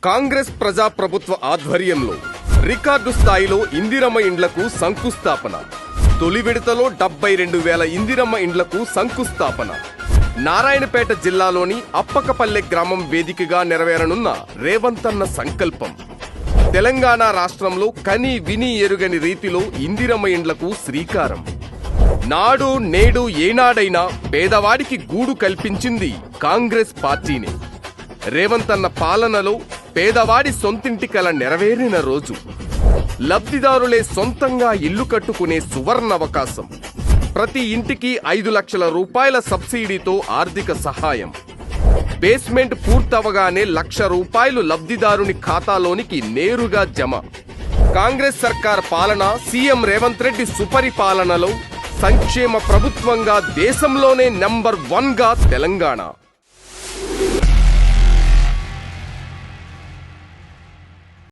కాంగ్రెస్ ప్రజాప్రభుత్వ ఆధ్వర్యంలో రికార్డు స్థాయిలో ఇందిరమ్మ ఇండ్లకు శంకుస్థాపన. తొలి విడతలో 72,000 ఇందిరమ్మ ఇండ్లకు శంకుస్థాపన. నారాయణపేట జిల్లాలోని అప్పకపల్లె గ్రామం వేదికగా నెరవేరనున్న రేవంతన్న సంకల్పం. తెలంగాణ రాష్ట్రంలో కని విని ఎరుగని రీతిలో ఇందిరమ్మ ఇండ్లకు శ్రీకారం. నాడు నేడు ఏనాడైనా పేదవాడికి గూడు కల్పించింది కాంగ్రెస్ పార్టీనే. రేవంతన్న పాలనలో పేదవాడి సొంతింటి కల నెరవేరిన రోజు. లబ్ధిదారులే సొంతంగా ఇల్లు కట్టుకునే సువర్ణావకాశం. ప్రతి ఇంటికి 5 లక్షల రూపాయల సబ్సిడీతో ఆర్థిక సహాయం. బేస్మెంట్ పూర్తవగానే ₹1,00,000 లబ్ధిదారుని ఖాతాలోనికి నేరుగా జమ. కాంగ్రెస్ సర్కార్ పాలన, సీఎం రేవంత్ రెడ్డి సుపరిపాలనలో సంక్షేమ ప్రభుత్వంగా దేశంలోనే నంబర్ 1గా తెలంగాణ.